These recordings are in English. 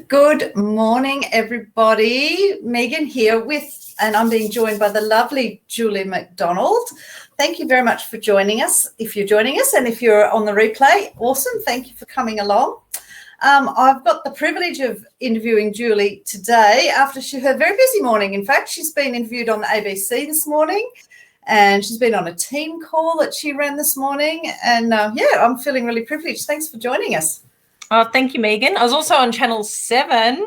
Good morning, everybody. Megan here and I'm being joined by the lovely Julie McDonald. Thank you very much for joining us. If you're joining us and if you're on the replay, awesome. Thank you for coming along. I've got the privilege of interviewing Julie today after her very busy morning. In fact, she's been interviewed on the ABC this morning and she's been on a team call that she ran this morning. And I'm feeling really privileged. Thanks for joining us. Oh, thank you, Megan. I was also on Channel 7.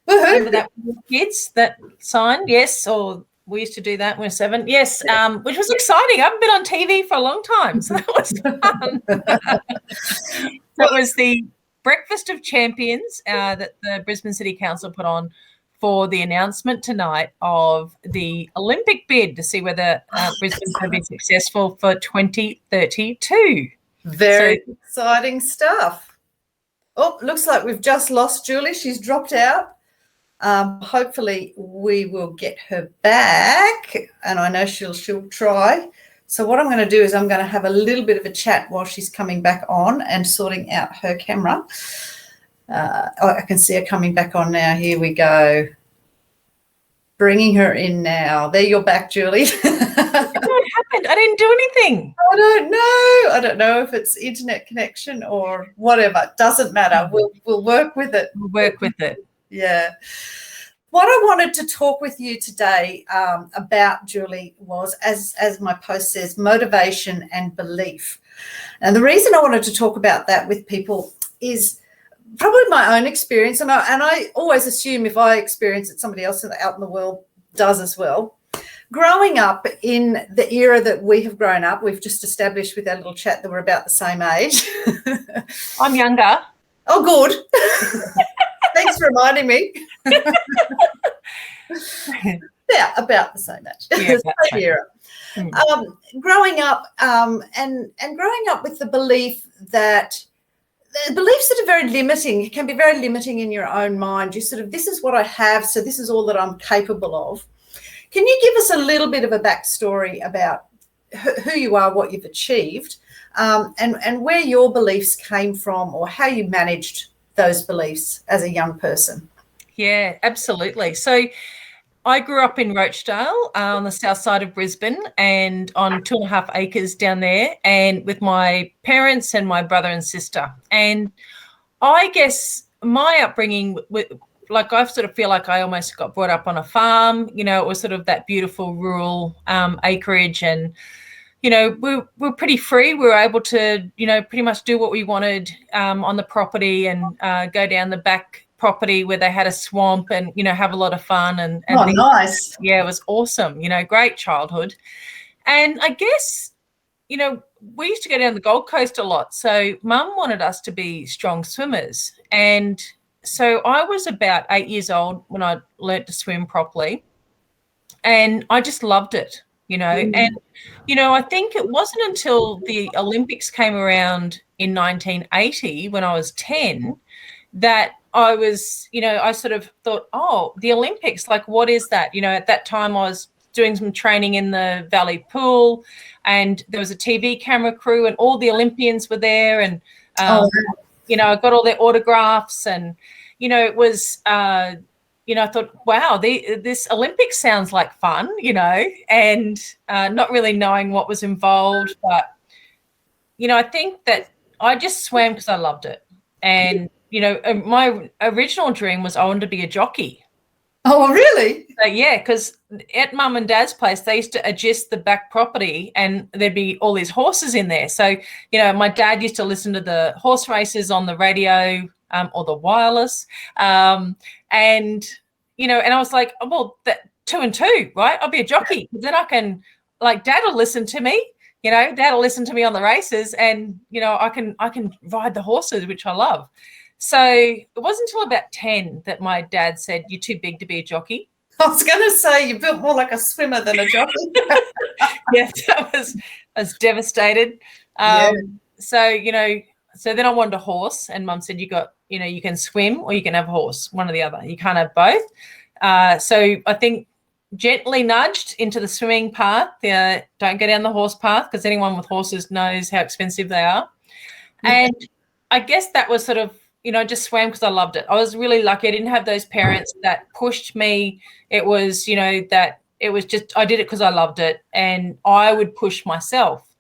Woohoo. Remember that with kids, that sign? Yes, or we used to do that when we were 7. Yes, which was exciting. I haven't been on TV for a long time, so that was fun. That was the Breakfast of Champions that the Brisbane City Council put on for the announcement tonight of the Olympic bid to see whether Brisbane's going to be successful for 2032. Very exciting stuff. Oh, looks like we've just lost Julie. She's dropped out. Hopefully we will get her back, and I know she'll try. So what I'm going to do is I'm going to have a little bit of a chat while she's coming back on and sorting out her camera. I can see her coming back on now. Here we go. Bringing her in now. There, you're back, Julie. What happened? I didn't do anything. I don't know. I don't know if it's internet connection or whatever. Doesn't matter. We'll work with it. We'll work with it. Yeah. What I wanted to talk with you today about, Julie, was, as my post says, motivation and belief. And the reason I wanted to talk about that with people is probably my own experience, and I always assume if I experience it, somebody else out in the world does as well. Growing up in the era that we have grown up, we've just established with our little chat that we're about the same age. I'm younger. Oh, good. Thanks for reminding me. Yeah, about the same age. Yeah, same era. Growing up and growing up with the belief that the beliefs that are very limiting, it can be very limiting in your own mind. You sort of, this is what I have, so this is all that I'm capable of. Can you give us a little bit of a backstory about who you are, what you've achieved, and where your beliefs came from, or how you managed those beliefs as a young person? Yeah, absolutely. So I grew up in Rochdale on the south side of Brisbane and on 2.5 acres down there, and with my parents and my brother and sister. And I guess my upbringing, I sort of feel like I almost got brought up on a farm. You know, it was sort of that beautiful rural acreage, and we were pretty free. We were able to, pretty much do what we wanted on the property, and go down the back property where they had a swamp and, have a lot of fun. And oh, nice. Yeah, it was awesome. Great childhood. And I guess, we used to go down the Gold Coast a lot. So Mum wanted us to be strong swimmers. And so I was about 8 years old when I learnt to swim properly. And I just loved it. And, I think it wasn't until the Olympics came around in 1980 when I was 10 that I was, I sort of thought, oh, the Olympics, like, what is that? At that time I was doing some training in the Valley Pool, and there was a TV camera crew and all the Olympians were there. And, I got all their autographs, and, it was, I thought, wow, this Olympics sounds like fun, and not really knowing what was involved. But, I think that I just swam because I loved it. And, my original dream was I wanted to be a jockey. Oh, really? So, yeah, because at Mum and Dad's place, they used to adjust the back property and there'd be all these horses in there. So, my dad used to listen to the horse races on the radio or the wireless. And I was like, oh, well, that 2 and 2, right? I'll be a jockey. Then I can, Dad will listen to me. Dad will listen to me on the races, and, I can ride the horses, which I love. So it wasn't until about 10 that my dad said, you're too big to be a jockey. I was going to say you built more like a swimmer than a jockey. Yes, I was devastated. So, so then I wanted a horse, and Mum said, you can swim or you can have a horse, one or the other. You can't have both. So I think gently nudged into the swimming path. Don't go down the horse path, because anyone with horses knows how expensive they are. And I guess that was sort of I just swam because I loved it. I was really lucky. I didn't have those parents that pushed me. It was, that it was just, I did it because I loved it, and I would push myself.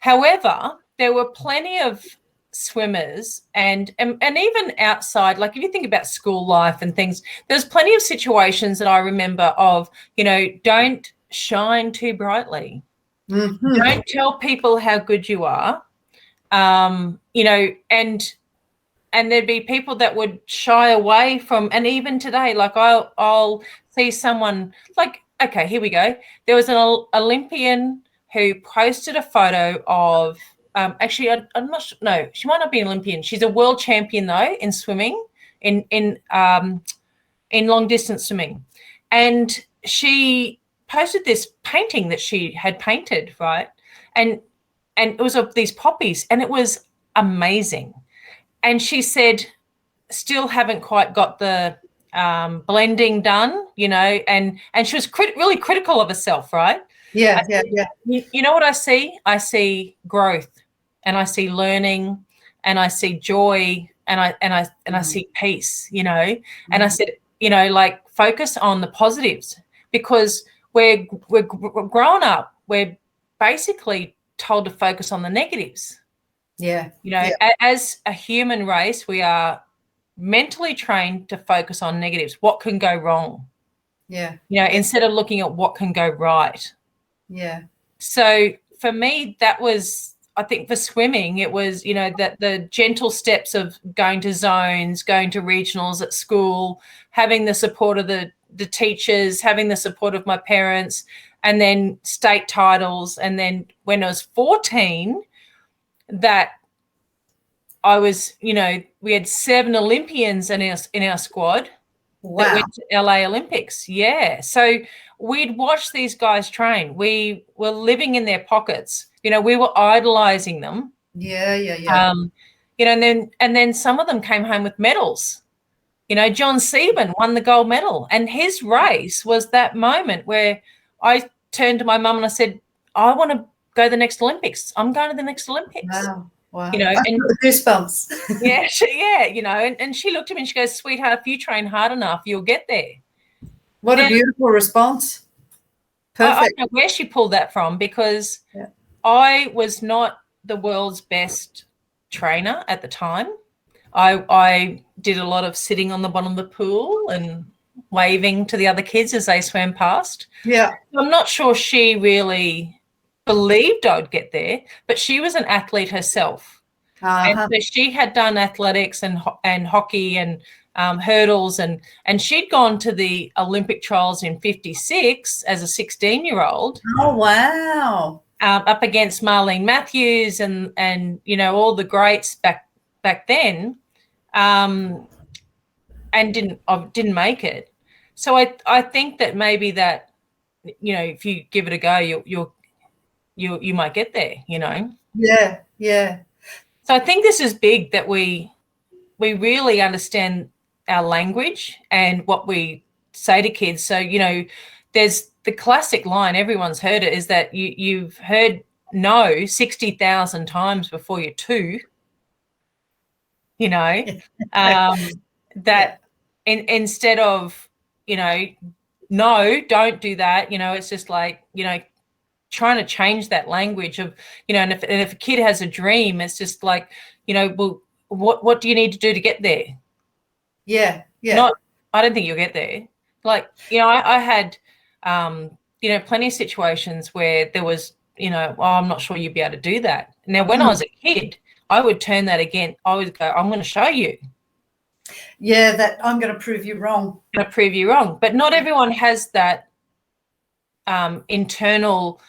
However, there were plenty of swimmers and even outside, like if you think about school life and things, there's plenty of situations that I remember of, don't shine too brightly. Mm-hmm. Don't tell people how good you are. And there'd be people that would shy away from, and even today, like I'll see someone like, okay, here we go. There was an Olympian who posted a photo of, actually, I'm not sure, no, she might not be an Olympian. She's a world champion though in swimming, in long distance swimming, and she posted this painting that she had painted, right, and it was of these poppies, and it was amazing. And she said, still haven't quite got the blending done, and she was really critical of herself, right? Yeah. You know what I see? I see growth, and I see learning, and I see joy, and I see peace, and I said, like, focus on the positives, because we're grown up, we're basically told to focus on the negatives. Yeah. As a human race, we are mentally trained to focus on negatives. What can go wrong? Yeah. Instead of looking at what can go right. Yeah. So for me, that was, I think for swimming, it was, that the gentle steps of going to zones, going to regionals at school, having the support of the teachers, having the support of my parents, and then state titles. And then when I was 14, that I was, we had 7 Olympians in our squad. Wow. That went to LA Olympics. Yeah. So we'd watch these guys train. We were living in their pockets. We were idolizing them. Yeah. And then some of them came home with medals. John Sieben won the gold medal, and his race was that moment where I turned to my mum and I said, I want to go to the next Olympics. I'm going to the next Olympics. Wow. And goosebumps. and she looked at me and she goes, sweetheart, if you train hard enough, you'll get there. What a beautiful response. Perfect. I don't know where she pulled that from, because I was not the world's best trainer at the time. I did a lot of sitting on the bottom of the pool and waving to the other kids as they swam past. Yeah. I'm not sure she really believed I'd get there, but she was an athlete herself. And so she had done athletics and hockey and hurdles, and she'd gone to the Olympic trials in 56 as a 16-year-old. Oh, wow. Up against Marlene Matthews and all the greats back then, and didn't make it. So I think that maybe that, if you give it a go, you might get there, Yeah. So I think this is big, that we really understand our language and what we say to kids. So, there's the classic line, everyone's heard it, is that you've heard no 60,000 times before you're 2, that instead of, no, don't do that, it's just like, trying to change that language of, and if a kid has a dream, it's just like, well, what do you need to do to get there? Yeah. I don't think you'll get there. Like, I had, plenty of situations where there was, I'm not sure you'd be able to do that. Now, when I was a kid, I would turn that again. I would go, I'm going to show you. Yeah, that I'm going to prove you wrong. I'm going to prove you wrong. But not everyone has that internal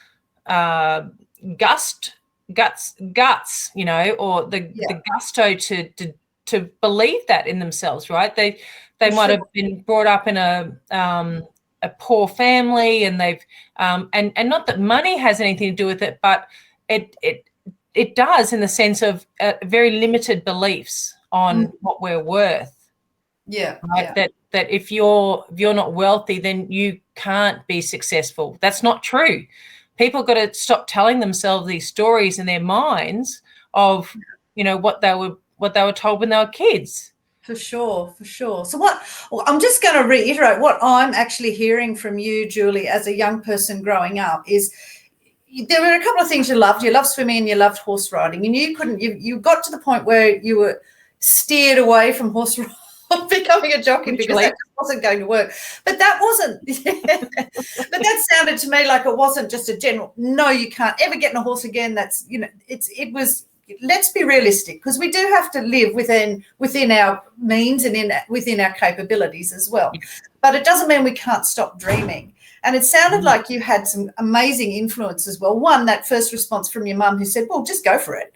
guts, or the gusto to believe that in themselves, right? They might have been brought up in a poor family, and they've and not that money has anything to do with it, but it does, in the sense of very limited beliefs on what we're worth. Yeah. Right? Yeah. That if you're not wealthy, then you can't be successful. That's not true. People got to stop telling themselves these stories in their minds of, what they were what they were told when they were kids. For sure, for sure. So well, I'm just going to reiterate what I'm actually hearing from you, Julie, as a young person growing up is there were a couple of things you loved. You loved swimming and you loved horse riding, and you got to the point where you were steered away from horse riding, becoming a jockey, because that just wasn't going to work. But that wasn't, but that sounded to me like it wasn't just a general, no, you can't ever get in a horse again. That's, it was, let's be realistic, because we do have to live within our means and within our capabilities as well. But it doesn't mean we can't stop dreaming. And it sounded like you had some amazing influence as well. One, that first response from your mum who said, well, just go for it.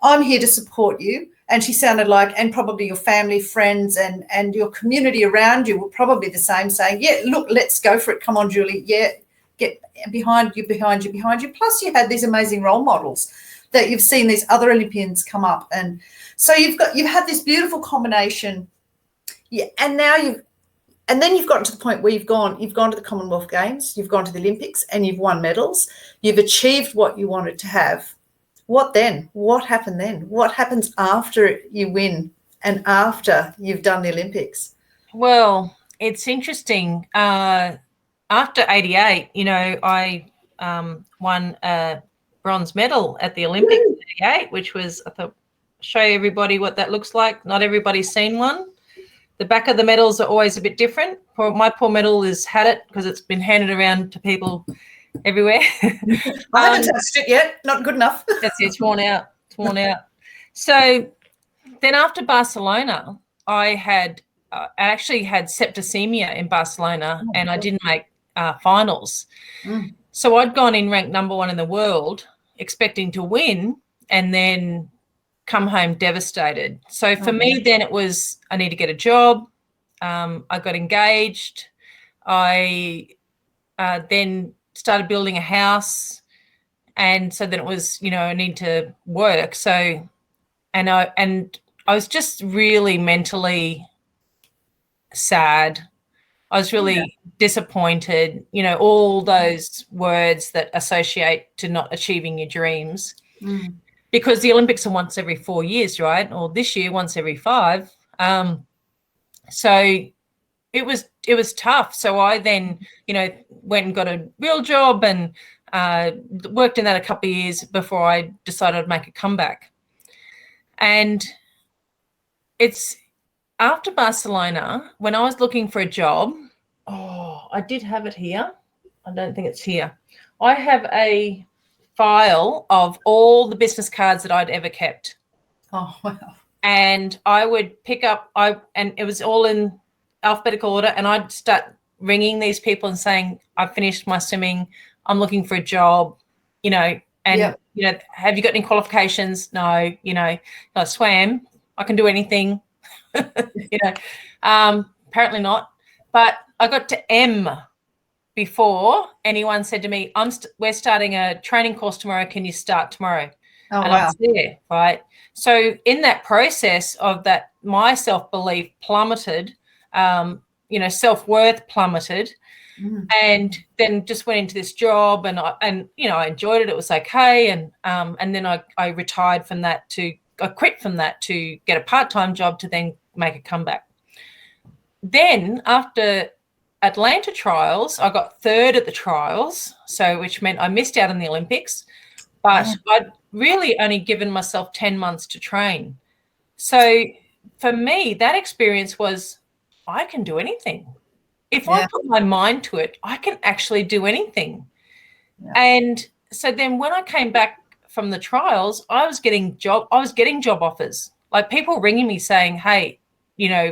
I'm here to support you. And she sounded like, and probably your family, friends, and your community around you were probably the same, saying, yeah, look, let's go for it. Come on, Julie. Yeah, get behind you. Plus you had these amazing role models that you've seen these other Olympians come up. And so you've had this beautiful combination. Yeah. And then you've gotten to the point where you've gone to the Commonwealth Games, you've gone to the Olympics, and you've won medals. You've achieved what you wanted to have. What then? What happened then? What happens after you win and after you've done the Olympics? Well, it's interesting. After 88, I won a bronze medal at the Olympics in 88, which was, I thought, show everybody what that looks like. Not everybody's seen one. The back of the medals are always a bit different. My poor medal has had it because it's been handed around to people everywhere. I haven't touched it yet. Not good enough. That's it. It's worn out. So then after Barcelona, I actually had septicemia in Barcelona, and I didn't make finals. So I'd gone in ranked number 1 in the world, expecting to win, and then come home devastated. So for me, then it was, I need to get a job. I got engaged. I then started building a house. And so then it was, I need to work. So, and I was just really mentally sad. I was really disappointed, all those words that associate to not achieving your dreams. Because the Olympics are once every 4 years, right? Or this year, once every 5. So it was tough. So I then, went and got a real job and worked in that a couple of years before I decided I'd make a comeback. And it's after Barcelona, when I was looking for a job, I did have it here. I don't think it's here. I have a file of all the business cards that I'd ever kept. Oh, wow. And I would pick up, and it was all in alphabetical order, and I'd start ringing these people and saying, I've finished my swimming, I'm looking for a job, have you got any qualifications? No, I swam, I can do anything, apparently not. But I got to M before anyone said to me, we're starting a training course tomorrow, can you start tomorrow? Oh, and wow. I was there, right? So in that process of that, my self-belief plummeted, self-worth plummeted, and then just went into this job, and I enjoyed it. It was okay, and then I retired from that I quit from that to get a part-time job to then make a comeback. Then after Atlanta trials, I got 3rd at the trials, which meant I missed out on the Olympics, but I'd really only given myself 10 months to train. So for me, that experience was, I can do anything. If I put my mind to it, I can actually do anything. Yeah. And so then when I came back from the trials, I was getting job offers, like people ringing me saying, hey,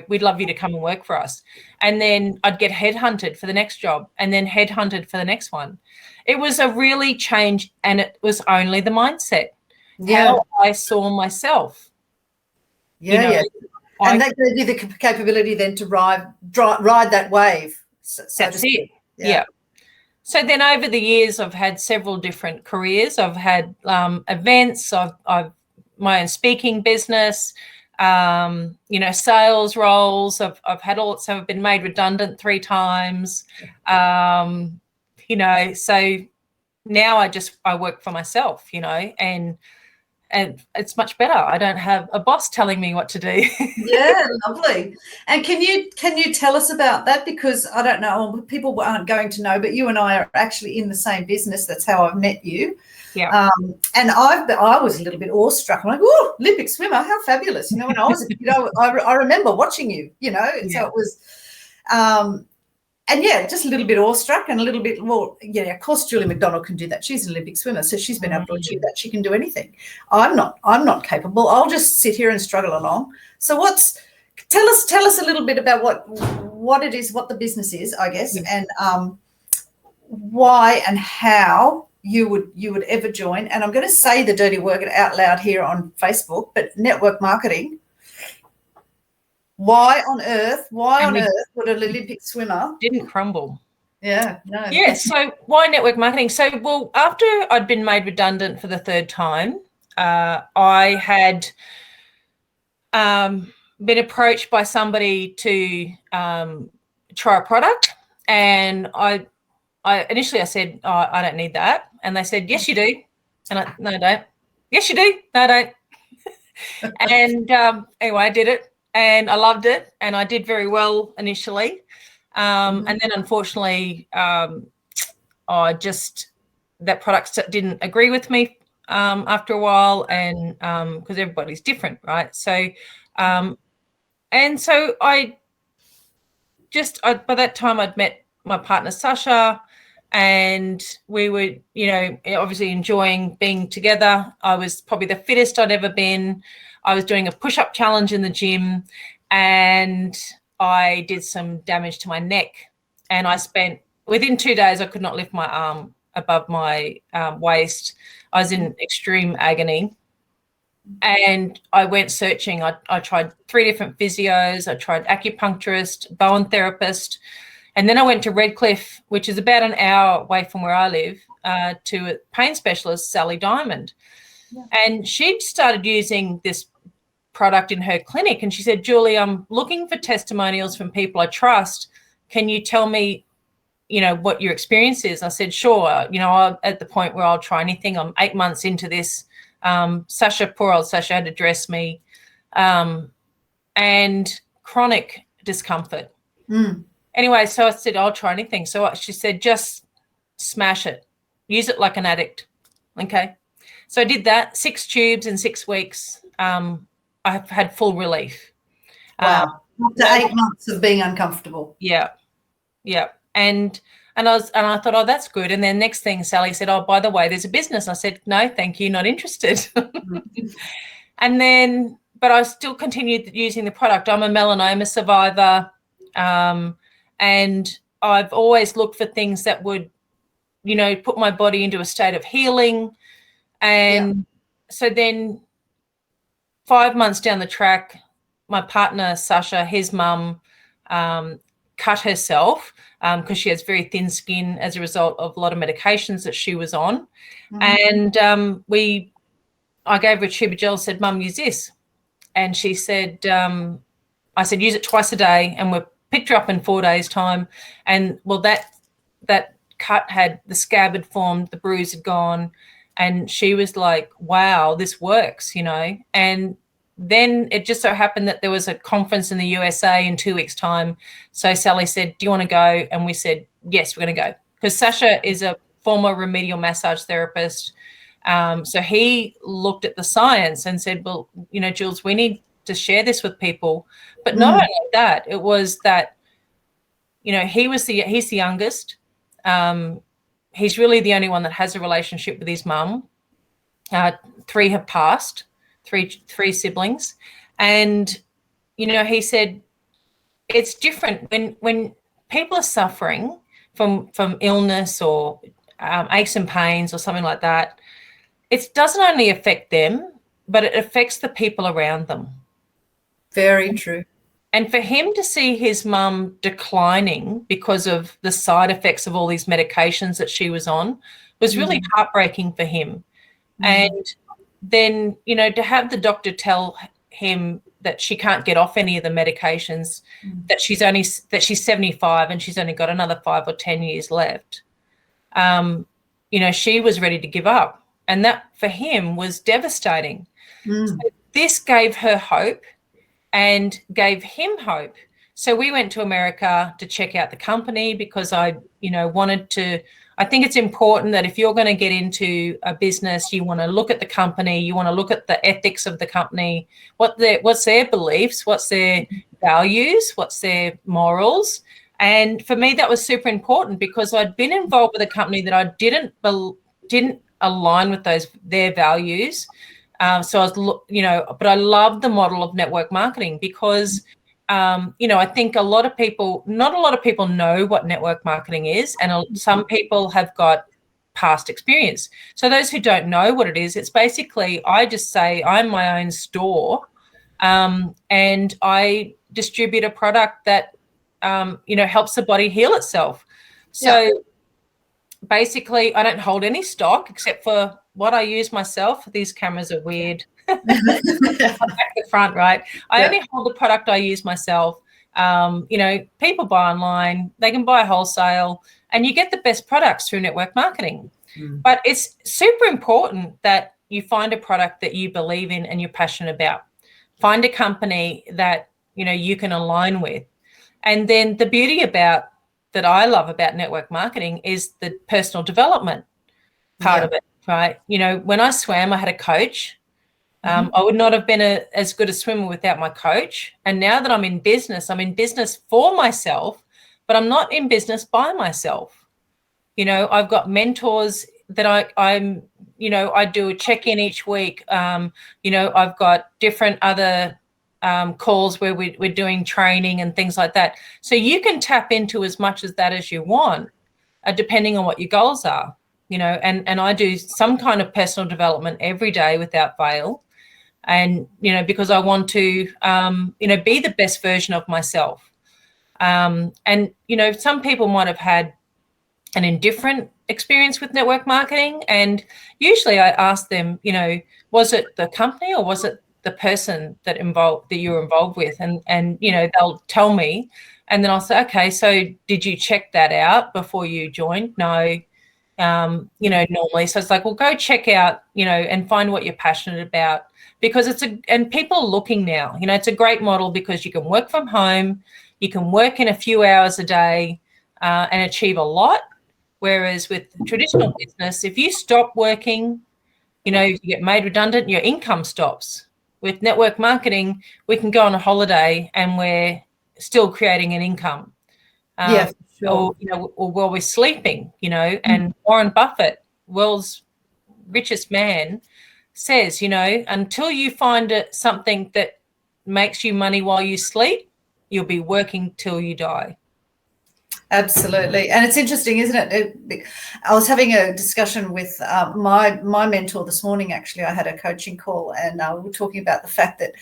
we'd love you to come and work for us. And then I'd get headhunted for the next job, and then headhunted for the next one. It was a really change, and it was only the mindset, how I saw myself. And that gave you the capability then to ride that wave. That's it. Yeah. So then over the years, I've had several different careers. I've had events. I've my own speaking business. Sales roles. I've had all. So I've been made redundant 3 times. So now I work for myself. And and it's much better. I don't have a boss telling me what to do. Yeah, lovely. And can you tell us about that? Because I don't know, people aren't going to know, but you and I are actually in the same business. That's how I've met you. Yeah. And I was a little bit awestruck. I'm like, oh, Olympic swimmer, how fabulous! You know, when I was, I remember watching you. You know, so it was. And yeah, just a little bit awestruck and a little bit more. Yeah, of course, Julie McDonald can do that. She's an Olympic swimmer, so she's been able to achieve that. She can do anything. I'm not capable. I'll just sit here and struggle along. So tell us a little bit about what it is, what the business is, I guess, and why and how you would ever join. And I'm going to say the dirty word out loud here on Facebook, but network marketing. Why on earth would an Olympic swimmer didn't crumble? Yeah, no. Yeah, so why network marketing? So, well, after I'd been made redundant for the third time, I had been approached by somebody to try a product, and I initially said, oh, I don't need that, and they said, yes, you do, and no, I don't. Yes, you do. No, I don't. And anyway, I did it. And I loved it, and I did very well initially. And then, unfortunately, that product didn't agree with me after a while, and because everybody's different, right? So, and so by that time, I'd met my partner, Sasha, and we were, obviously enjoying being together. I was probably the fittest I'd ever been. I was doing a push-up challenge in the gym, and I did some damage to my neck. And within 2 days, I could not lift my arm above my waist. I was in extreme agony. And I went searching. I tried 3 different physios. I tried acupuncturist, Bowen therapist. And then I went to Redcliffe, which is about an hour away from where I live, to a pain specialist, Sally Diamond. Yeah. And she'd started using this product in her clinic, and she said, Julie, I'm looking for testimonials from people I trust. Can you tell me, what your experience is? I said, sure. I'm at the point where I'll try anything. I'm 8 months into this. Poor old Sasha had to dress me, and chronic discomfort. Anyway, so I said, I'll try anything. So she said, just smash it. Use it like an addict. Okay. So I did that, 6 tubes in 6 weeks. I've had full relief. Wow. After 8 months of being uncomfortable. Yeah. Yeah. And I thought, oh, that's good. And then next thing, Sally said, oh, by the way, there's a business. I said, no, thank you, not interested. And then, but I still continued using the product. I'm a melanoma survivor. And I've always looked for things that would, put my body into a state of healing. And so then 5 months down the track, my partner, Sasha, his mum, cut herself because she has very thin skin as a result of a lot of medications that she was on. And I gave her a tube of gel, said, Mum, use this. And she said, I said, use it twice a day. And we picked her up in 4 days' time. And, well, that cut the scab had formed, the bruise had gone. And she was like, wow, this works, And then it just so happened that there was a conference in the USA in 2 weeks' time. So Sally said, do you want to go? And we said, yes, we're going to go. Because Sasha is a former remedial massage therapist. So he looked at the science and said, well, Jules, we need to share this with people. But not only that, it was that, he's the youngest. He's really the only one that has a relationship with his mum. 3 have passed, three siblings. And, he said, it's different when people are suffering from illness or aches and pains or something like that. It doesn't only affect them, but it affects the people around them. Very true. And for him to see his mum declining because of the side effects of all these medications that she was on was really heartbreaking for him. And then, to have the doctor tell him that she can't get off any of the medications, that she's 75 and she's only got another 5 or 10 years left. She was ready to give up. And that for him was devastating. Mm. So this gave her hope and gave him hope. So we went to America to check out the company because I wanted to. I think it's important that if you're going to get into a business, you want to look at the company, you want to look at the ethics of the company, what's their beliefs, what's their values, what's their morals. And for me, that was super important because I'd been involved with a company that I didn't align with their values. So I was, but I love the model of network marketing because, I think not a lot of people know what network marketing is, and some people have got past experience. So those who don't know what it is, it's basically, I just say I'm my own store, and I distribute a product that, helps the body heal itself. So basically, I don't hold any stock except for what I use myself. These cameras are weird. Back the front, right? I only hold the product I use myself. People buy online, they can buy wholesale, and you get the best products through network marketing. But it's super important that you find a product that you believe in and you're passionate about. Find a company that, you can align with. And then the beauty that I love about network marketing is the personal development part of it, right? When I swam, I had a coach. I would not have been as good a swimmer without my coach. And now that I'm in business for myself, but I'm not in business by myself. I've got mentors that I do a check-in each week. I've got different other calls where we're doing training and things like that. So you can tap into as much as that as you want, depending on what your goals are, and I do some kind of personal development every day without fail. And, because I want to, be the best version of myself. And, some people might have had an indifferent experience with network marketing. And usually I ask them, was it the company or was it the person that you were involved with? And they'll tell me. And then I'll say, okay, so did you check that out before you joined? No. Normally. So it's like, well, go check out, and find what you're passionate about, because and people are looking now, it's a great model because you can work from home, you can work in a few hours a day, and achieve a lot. Whereas with traditional business, if you stop working, you get made redundant, your income stops. With network marketing, we can go on a holiday and we're still creating an income. Sure. Or while we're sleeping, and Warren Buffett, world's richest man, says, until you find something that makes you money while you sleep, you'll be working till you die. Absolutely. And it's interesting, isn't it? I was having a discussion with my mentor this morning. Actually, I had a coaching call, and we were talking about the fact that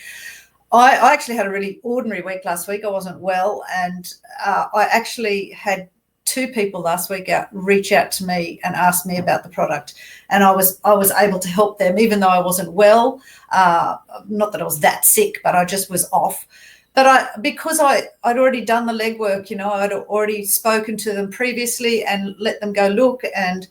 I actually had a really ordinary week last week. I wasn't well, and I actually had 2 people last week reach out to me and ask me about the product, and I was able to help them even though I wasn't well. Not that I was that sick, but I just was off. But because I'd already done the legwork, I'd already spoken to them previously and let them go look, and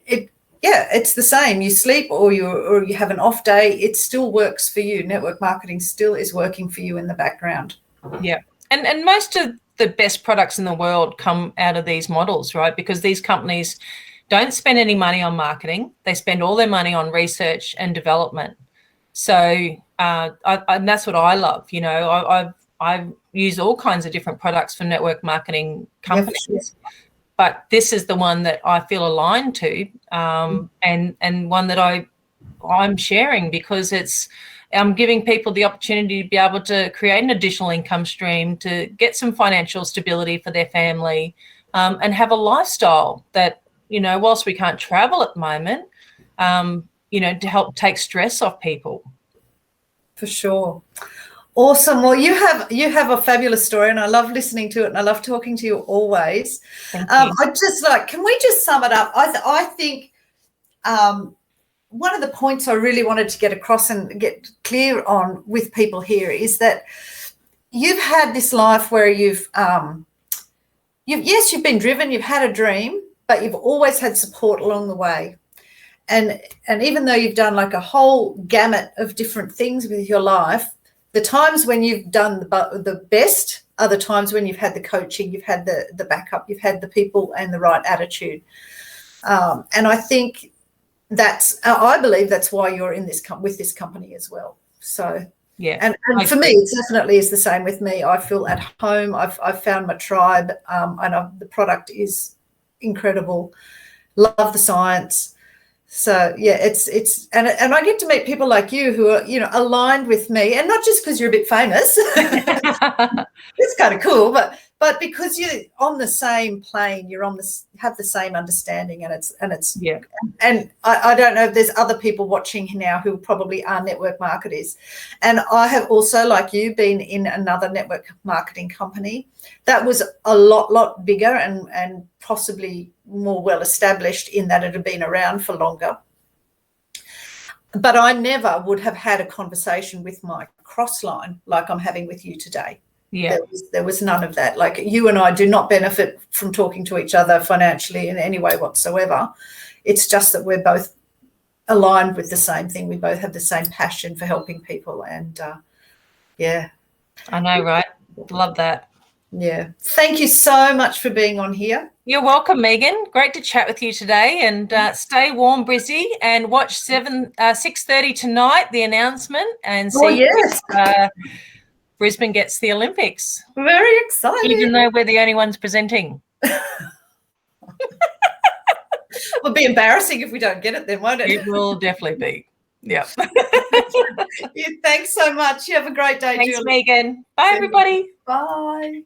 it's the same. You sleep or you have an off day, it still works for you. Network marketing still is working for you in the background. Yeah. And most of the best products in the world come out of these models, right? Because these companies don't spend any money on marketing. They spend all their money on research and development. So and that's what I love. I've used all kinds of different products for network marketing companies. Yeah, sure. But this is the one that I feel aligned to, and one that I'm sharing because I'm giving people the opportunity to be able to create an additional income stream, to get some financial stability for their family, and have a lifestyle that, whilst we can't travel at the moment, to help take stress off people. For sure. Awesome. Well, you have a fabulous story, and I love listening to it, and I love talking to you always. Thank you. Can we just sum it up? I think one of the points I really wanted to get across and get clear on with people here is that you've had this life where you've been driven, you've had a dream, but you've always had support along the way. and even though you've done like a whole gamut of different things with your life, the times when you've done the best are the times when you've had the coaching, you've had the backup, you've had the people and the right attitude. And I think I believe that's why you're in this with this company as well. So yeah, and for me, it definitely is the same with me. I feel at home. I've found my tribe, and the product is incredible. Love the science. So yeah, it's and I get to meet people like you who are, aligned with me, and not just because you're a bit famous. It's kind of cool, but because you're on the same plane, have the same understanding, and it's yeah. And I don't know if there's other people watching now who probably are network marketers, and I have also, like you, been in another network marketing company that was a lot bigger and possibly more well established in that it had been around for longer. But I never would have had a conversation with my crossline like I'm having with you today. Yeah. There was none of that. Like, you and I do not benefit from talking to each other financially in any way whatsoever. It's just that we're both aligned with the same thing. We both have the same passion for helping people. And yeah. I know, right? Love that. Yeah. Thank you so much for being on here. You're welcome, Megan. Great to chat with you today. And stay warm, Brizzy, and watch 6:30 tonight, the announcement, and see if Brisbane gets the Olympics. Very exciting. Even though we're the only ones presenting. It'll be embarrassing if we don't get it then, won't it? It will definitely be. Yeah. Thanks so much. You have a great day, Thanks, Julie. Megan. Bye, everybody. Bye.